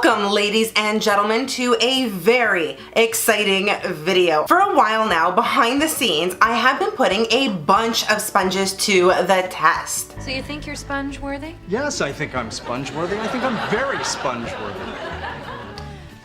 Welcome, ladies and gentlemen, to a very exciting video. For a while now, behind the scenes, I have been putting a bunch of sponges to the test. So you think you're sponge worthy? Yes, I think I'm sponge worthy. I think I'm very sponge worthy.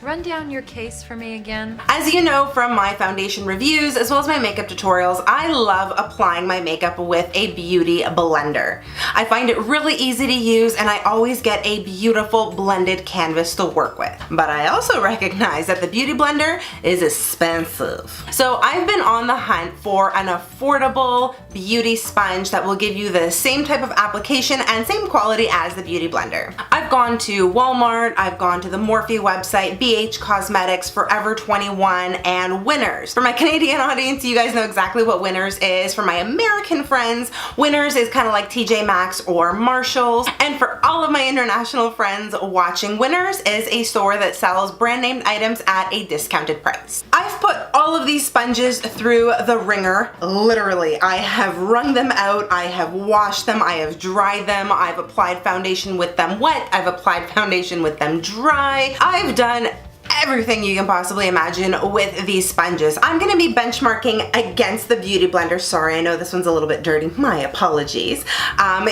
Run down your case for me again. As you know from my foundation reviews as well as my makeup tutorials, I love applying my makeup with a beauty blender. I find it really easy to use and I always get a beautiful blended canvas to work with. But I also recognize that the beauty blender is expensive. So I've been on the hunt for an affordable beauty sponge that will give you the same type of application and same quality as the beauty blender. I've gone to Walmart, I've gone to the Morphe website, BH Cosmetics, Forever 21, and Winners. For my Canadian audience, you guys know exactly what Winners is. For my American friends, Winners is kind of like TJ Maxx or Marshalls. And for all of my international friends watching, Winners is a store that sells brand named items at a discounted price. I've put all of these sponges through the wringer, literally. I have wrung them out, I have washed them, I have dried them, I've applied foundation with them wet, I've applied foundation with them dry. I've done everything you can possibly imagine with these sponges. I'm going to be benchmarking against the beauty blender. Sorry, I know this one's a little bit dirty. My apologies.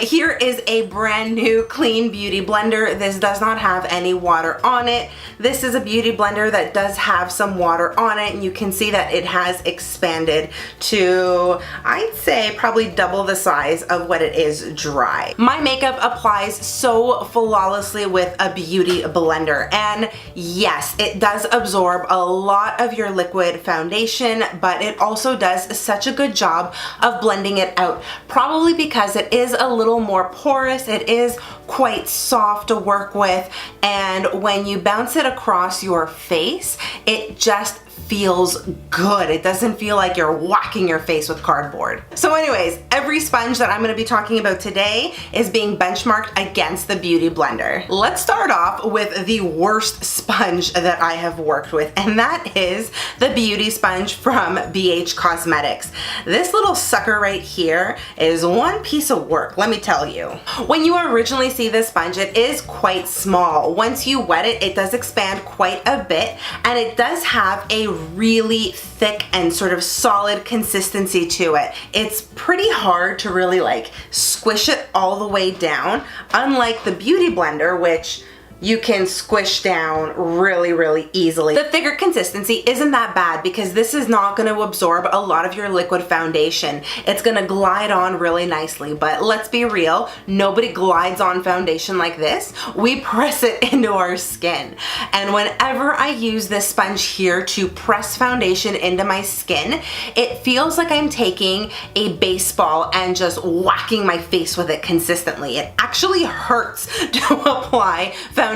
Here is a brand new clean beauty blender. This does not have any water on it. This is a beauty blender that does have some water on it, and you can see that it has expanded to, I'd say, probably double the size of what it is dry. My makeup applies so flawlessly with a beauty blender, and yes, it does absorb a lot of your liquid foundation, but it also does such a good job of blending it out. Probably because it is a little more porous, it is quite soft to work with, and when you bounce it across your face, it just feels good. It doesn't feel like you're whacking your face with cardboard. So anyways, every sponge that I'm going to be talking about today is being benchmarked against the beauty blender. Let's start off with the worst sponge that I have worked with, and that is the beauty sponge from BH Cosmetics. This little sucker right here is one piece of work, let me tell you. When you originally see this sponge, it is quite small. Once you wet it, it does expand quite a bit, and it does have a really thick and sort of solid consistency to it. It's pretty hard to really like squish it all the way down, unlike the beauty blender, which you can squish down really easily. The thicker consistency isn't that bad because this is not going to absorb a lot of your liquid foundation. It's going to glide on really nicely, but let's be real, nobody glides on foundation like this. We press it into our skin. And whenever I use this sponge here to press foundation into my skin, it feels like I'm taking a baseball and just whacking my face with it consistently. It actually hurts to apply foundation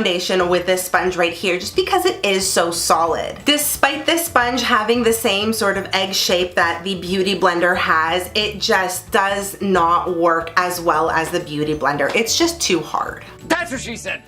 with this sponge right here just because it is so solid. Despite this sponge having the same sort of egg shape that the beauty blender has, it just does not work as well as the beauty blender. It's just too hard. That's what she said.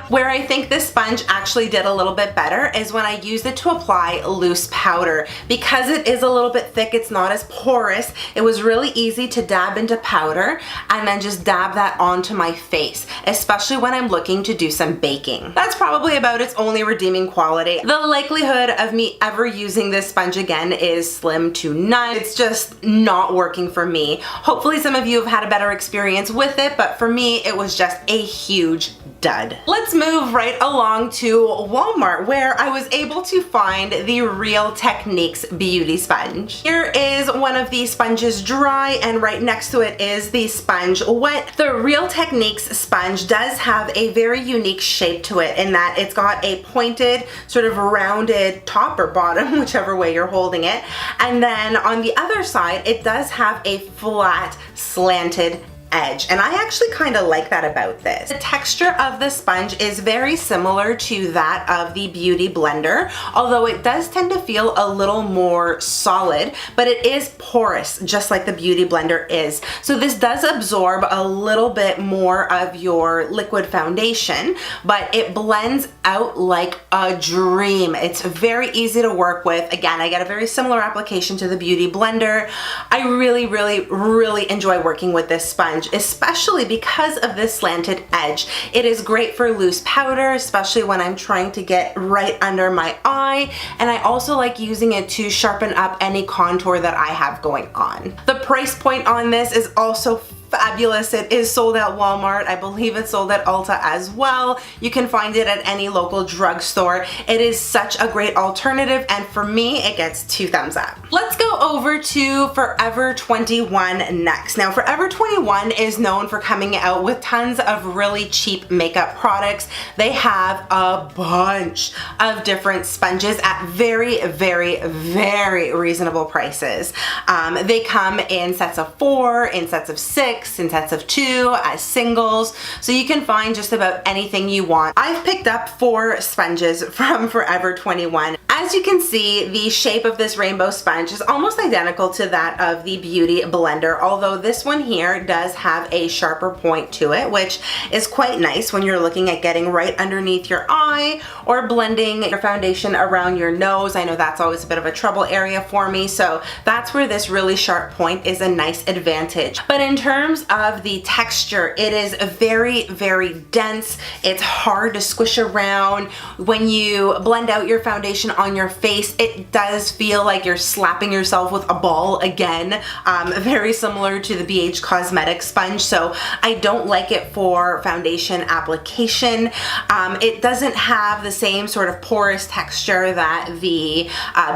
Where I think this sponge actually did a little bit better is when I used it to apply loose powder. Because it is a little bit thick, it's not as porous, it was really easy to dab into powder and then just dab that onto my face, especially when I'm looking to do some baking. That's probably about its only redeeming quality. The likelihood of me ever using this sponge again is slim to none. It's just not working for me. Hopefully some of you have had a better experience with it, but for me it was just a huge dud. Let's move right along to Walmart, where I was able to find the Real Techniques beauty sponge. Here is one of these sponges dry, and right next to it is the sponge wet. The Real Techniques sponge does have a very unique shape to it in that it's got a pointed, sort of rounded top or bottom, whichever way you're holding it, and then on the other side it does have a flat, slanted edge, and I actually kind of like that about this. The texture of the sponge is very similar to that of the beauty blender, although it does tend to feel a little more solid, but it is porous just like the beauty blender is. So this does absorb a little bit more of your liquid foundation, but it blends out like a dream. It's very easy to work with. Again, I get a very similar application to the beauty blender. I really enjoy working with this sponge. sponge, especially because of this slanted edge. It is great for loose powder, especially when I'm trying to get right under my eye, and I also like using it to sharpen up any contour that I have going on. The price point on this is also fabulous. It is sold at Walmart. I believe it's sold at Ulta as well. You can find it at any local drugstore. It is such a great alternative, and for me, it gets 2 thumbs up. Let's go over to Forever 21 next. Now, Forever 21 is known for coming out with tons of really cheap makeup products. They have a bunch of different sponges at very, very, very reasonable prices. They come in sets of 4, in sets of 6, in sets of 2, as singles, so you can find just about anything you want. I've picked up 4 sponges from Forever 21. As you can see, the shape of this rainbow sponge is almost identical to that of the Beauty Blender, although this one here does have a sharper point to it, which is quite nice when you're looking at getting right underneath your eye or blending your foundation around your nose. I know that's always a bit of a trouble area for me, so that's where this really sharp point is a nice advantage. But in terms of the texture, it is very, very dense. It's hard to squish around. When you blend out your foundation on your face, it does feel like you're slapping yourself with a ball again, very similar to the BH Cosmetics sponge, so I don't like it for foundation application. It doesn't have the same sort of porous texture that the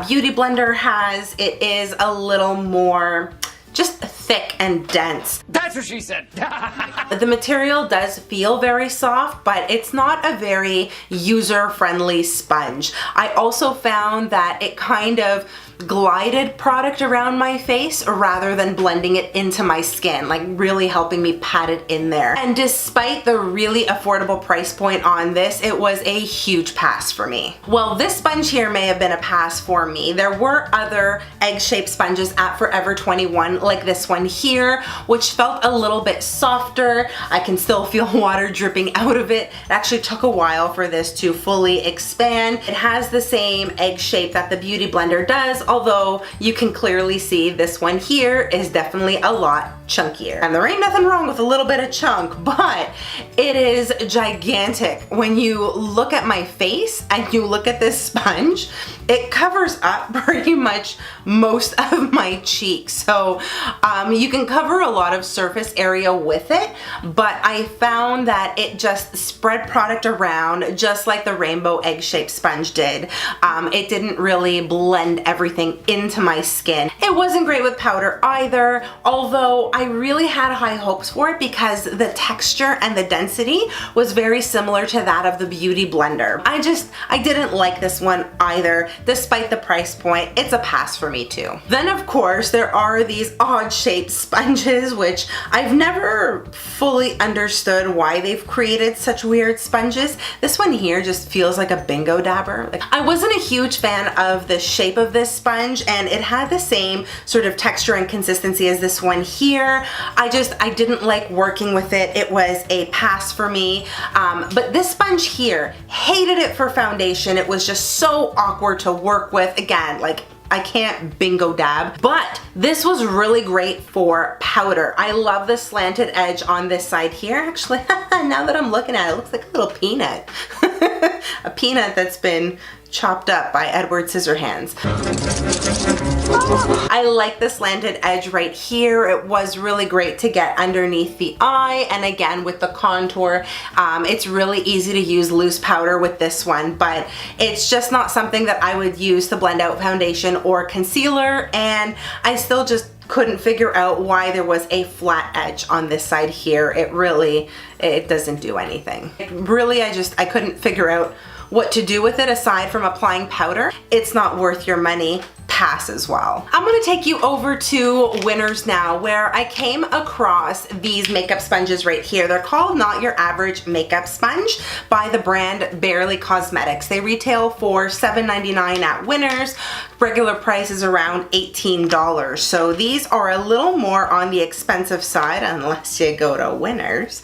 Beauty Blender has. It is a little more just thick and dense. That's what she said. The material does feel very soft, but it's not a very user-friendly sponge. I also found that it kind of glided product around my face rather than blending it into my skin, like really helping me pat it in there. And despite the really affordable price point on this, it was a huge pass for me. Well, this sponge here may have been a pass for me. There were other egg-shaped sponges at Forever 21, like this one here, which felt a little bit softer. I can still feel water dripping out of it. It actually took a while for this to fully expand. It has the same egg shape that the Beauty Blender does, although you can clearly see this one here is definitely a lot chunkier. And there ain't nothing wrong with a little bit of chunk, but it is gigantic. When you look at my face and you look at this sponge, it covers up pretty much most of my cheeks. So you can cover a lot of surface area with it, but I found that it just spread product around just like the rainbow egg-shaped sponge did. It didn't really blend everything into my skin. It wasn't great with powder either, although I really had high hopes for it because the texture and the density was very similar to that of the Beauty Blender. I didn't like this one either, despite the price point. It's a pass for me too. Then of course there are these odd shaped sponges, which I've never fully understood why they've created such weird sponges. This one here just feels like a bingo dabber. Like, I wasn't a huge fan of the shape of this sponge, and it had the same sort of texture and consistency as this one here. I didn't like working with it. It was a pass for me. But this sponge here, hated it for foundation. It was just so awkward to work with. Again, like, I can't bingo dab, but this was really great for powder. I love the slanted edge on this side here. Actually, now that I'm looking at it, it looks like a little peanut. A peanut that's been chopped up by Edward Scissorhands. I like the slanted edge right here. It was really great to get underneath the eye, and again with the contour, it's really easy to use loose powder with this one, but it's just not something that I would use to blend out foundation or concealer, and I still just couldn't figure out why there was a flat edge on this side here. It doesn't do anything. Really, I couldn't figure out what to do with it aside from applying powder. It's not worth your money. Pass as well. I'm gonna take you over to Winners now, where I came across these makeup sponges right here. They're called Not Your Average Makeup Sponge by the brand Barely Cosmetics. They retail for $7.99 at Winners. Regular price is around $18. So these are a little more on the expensive side unless you go to Winners.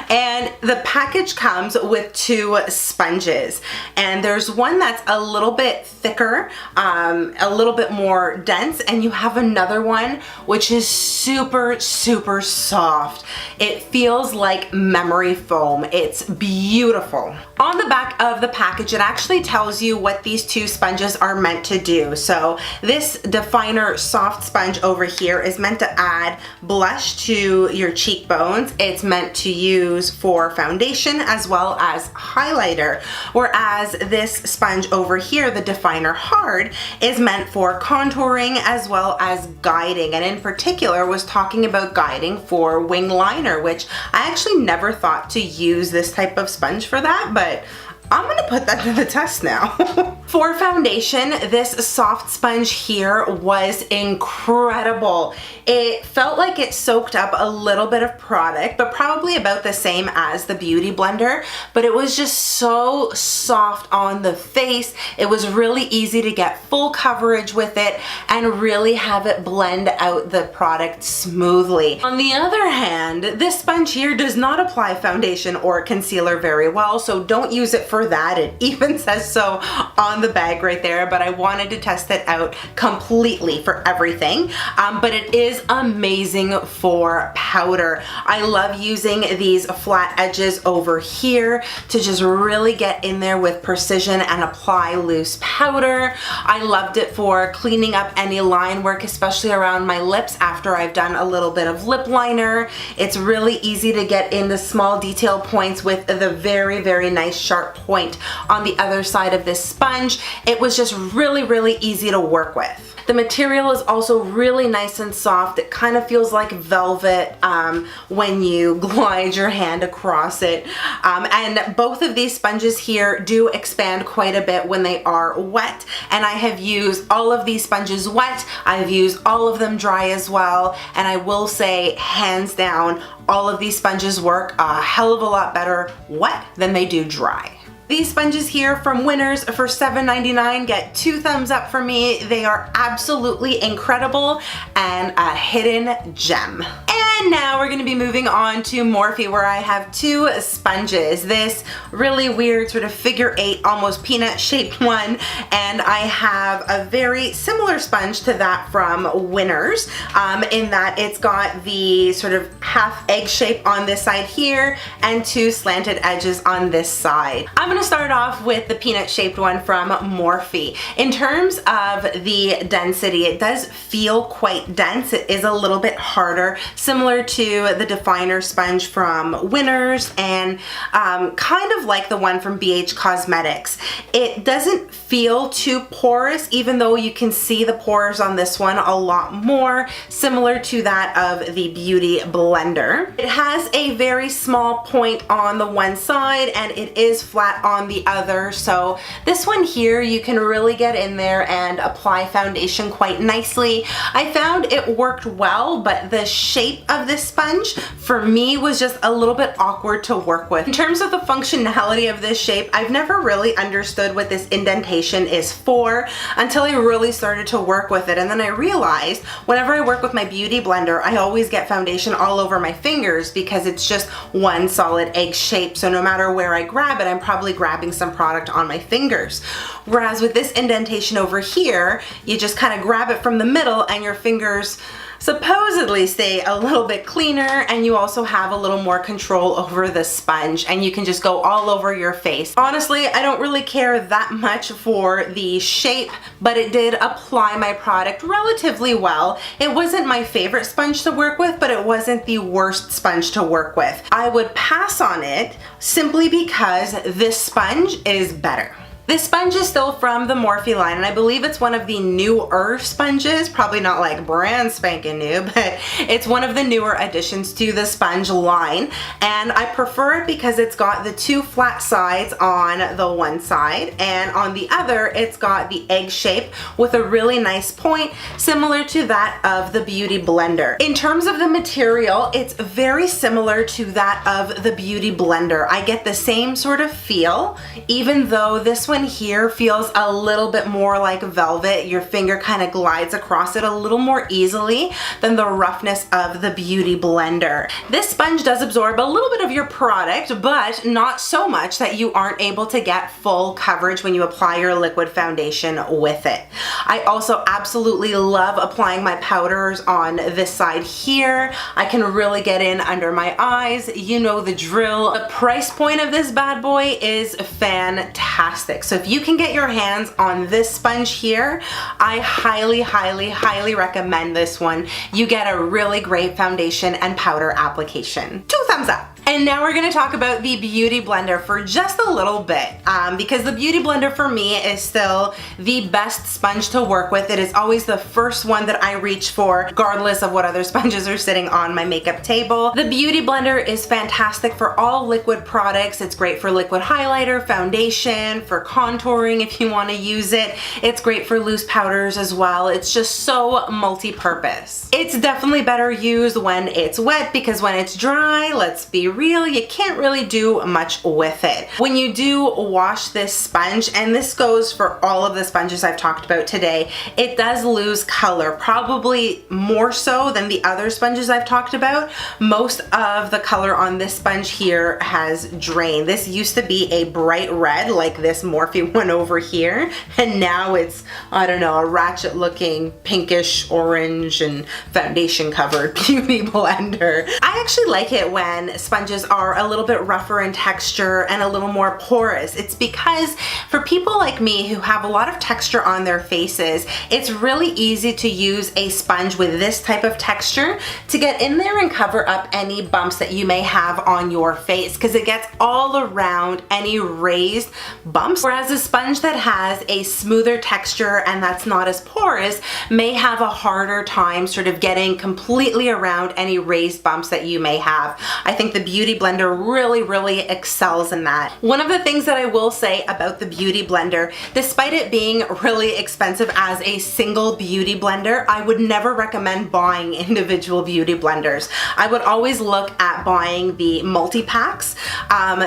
And the package comes with 2 sponges. And there's one that's a little bit thicker, a little bit bit more dense, and you have another one which is super, super soft. It feels like memory foam. It's beautiful. On the back of the package, it actually tells you what these two sponges are meant to do. So this definer soft sponge over here is meant to add blush to your cheekbones. It's meant to use for foundation as well as highlighter, whereas this sponge over here, the definer hard, is meant for contouring as well as guiding, and in particular was talking about guiding for wing liner, which I actually never thought to use this type of sponge for that, but I'm gonna put that to the test now. For foundation, this soft sponge here was incredible. It felt like it soaked up a little bit of product, but probably about the same as the Beauty Blender, but it was just so soft on the face. It was really easy to get full coverage with it and really have it blend out the product smoothly. On the other hand, this sponge here does not apply foundation or concealer very well, so don't use it for that. It even says so on the bag right there, but I wanted to test it out completely for everything. But it is amazing for powder. I love using these flat edges over here to just really get in there with precision and apply loose powder. I loved it for cleaning up any line work, especially around my lips after I've done a little bit of lip liner. It's really easy to get into small detail points with the very, very nice sharp point on the other side of this sponge. It was just really, really easy to work with. The material is also really nice and soft. It kind of feels like velvet when you glide your hand across it. And both of these sponges here do expand quite a bit when they are wet. And I have used all of these sponges wet. I've used all of them dry as well. And I will say, hands down, all of these sponges work a hell of a lot better wet than they do dry. These sponges here from Winners for $7.99 get 2 thumbs up for me. They are absolutely incredible and a hidden gem. And now we're gonna be moving on to Morphe, where I have 2 sponges. This really weird sort of figure 8, almost peanut shaped one, and I have a very similar sponge to that from Winners, in that it's got the sort of half egg shape on this side here and 2 slanted edges on this side. I'm gonna start off with the peanut shaped one from Morphe. In terms of the density, it does feel quite dense. It is a little bit harder, similar to the definer sponge from Winners, and kind of like the one from BH Cosmetics. It doesn't feel too porous, even though you can see the pores on this one a lot more, similar to that of the Beauty Blender. It has a very small point on the one side and it is flat on the other, so this one here you can really get in there and apply foundation quite nicely. I found it worked well, but the shape of this sponge for me was just a little bit awkward to work with. In terms of the functionality of this shape, I've never really understood what this indentation is for until I really started to work with it, and then I realized whenever I work with my Beauty Blender, I always get foundation all over my fingers because it's just one solid egg shape, so no matter where I grab it, I'm probably grabbing some product on my fingers. Whereas with this indentation over here, you just kind of grab it from the middle and your fingers supposedly stay a little bit cleaner, and you also have a little more control over the sponge, and you can just go all over your face. Honestly, I don't really care that much for the shape, but it did apply my product relatively well. It wasn't my favorite sponge to work with, but it wasn't the worst sponge to work with. I would pass on it simply because this sponge is better. This sponge is still from the Morphe line, and I believe it's one of the newer sponges, probably not like brand spanking new, but it's one of the newer additions to the sponge line, and I prefer it because it's got the 2 flat sides on the one side, and on the other it's got the egg shape with a really nice point, similar to that of the Beauty Blender. In terms of the material, it's very similar to that of the Beauty Blender. I get the same sort of feel, even though this one one here feels a little bit more like velvet. Your finger kind of glides across it a little more easily than the roughness of the Beauty Blender. This sponge does absorb a little bit of your product, but not so much that you aren't able to get full coverage when you apply your liquid foundation with it. I also absolutely love applying my powders on this side here. I can really get in under my eyes. You know the drill. The price point of this bad boy is fantastic. So if you can get your hands on this sponge here, I highly, highly, highly recommend this one. You get a really great foundation and powder application. 2 thumbs up. And now we're gonna talk about the Beauty Blender for just a little bit, because the Beauty Blender for me is still the best sponge to work with. It is always the first one that I reach for, regardless of what other sponges are sitting on my makeup table. The Beauty Blender is fantastic for all liquid products. It's great for liquid highlighter, foundation, for contouring if you wanna use it. It's great for loose powders as well. It's just so multi-purpose. It's definitely better used when it's wet, because when it's dry, let's be real, you can't really do much with it. When you do wash this sponge, and this goes for all of the sponges I've talked about today, it does lose color, probably more so than the other sponges I've talked about. Most of the color on this sponge here has drained. This used to be a bright red like this Morphe one over here, and now it's, I don't know, a ratchet looking pinkish orange and foundation covered Beauty Blender. I actually like it when sponges are a little bit rougher in texture and a little more porous. It's because for people like me who have a lot of texture on their faces, it's really easy to use a sponge with this type of texture to get in there and cover up any bumps that you may have on your face, because it gets all around any raised bumps. Whereas a sponge that has a smoother texture and that's not as porous may have a harder time sort of getting completely around any raised bumps that you may have. I think the Beauty Blender really excels in that. One of the things that I will say about the Beauty Blender, despite it being really expensive as a single Beauty Blender, I would never recommend buying individual Beauty Blenders. I would always look at buying the multi-packs.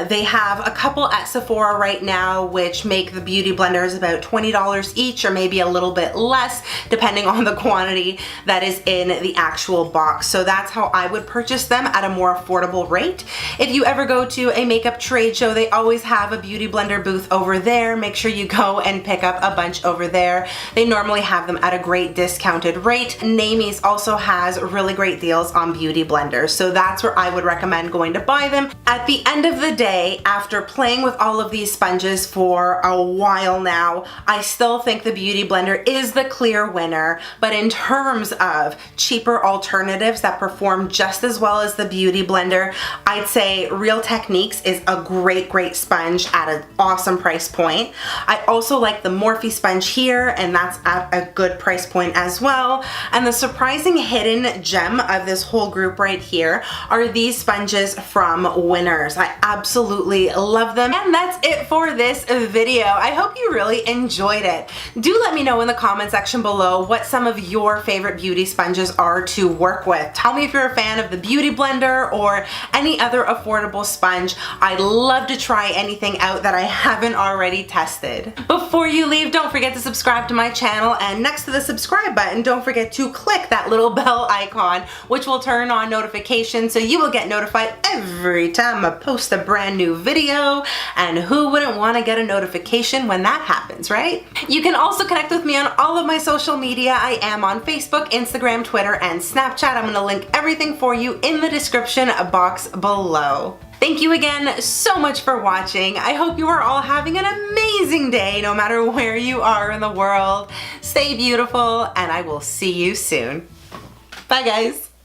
They have a couple at Sephora right now which make the Beauty Blenders about $20 each, or maybe a little bit less depending on the quantity that is in the actual box. So that's how I would purchase them, at a more affordable rate. If you ever go to a makeup trade show, they always have a Beauty Blender booth over there. Make sure you go and pick up a bunch over there. They normally have them at a great discounted rate. Namies also has really great deals on Beauty Blenders, so that's where I would recommend going to buy them. At the end of the day, after playing with all of these sponges for a while now, I still think the Beauty Blender is the clear winner, but in terms of cheaper alternatives that perform just as well as the Beauty Blender, I'd say Real Techniques is a great sponge at an awesome price point. I also like the Morphe sponge here, and that's at a good price point as well. And the surprising hidden gem of this whole group right here are these sponges from Winners. I absolutely love them. And that's it for this video. I hope you really enjoyed it. Do let me know in the comment section below what some of your favorite beauty sponges are to work with. Tell me if you're a fan of the Beauty Blender or any other affordable sponge. I'd love to try anything out that I haven't already tested. Before you leave, don't forget to subscribe to my channel, and next to the subscribe button, don't forget to click that little bell icon, which will turn on notifications so you will get notified every time I post a brand new video, and who wouldn't want to get a notification when that happens, right? You can also connect with me on all of my social media. I am on Facebook, Instagram, Twitter, and Snapchat. I'm going to link everything for you in the description box below. Thank you again so much for watching. I hope you are all having an amazing day no matter where you are in the world. Stay beautiful, and I will see you soon. Bye guys.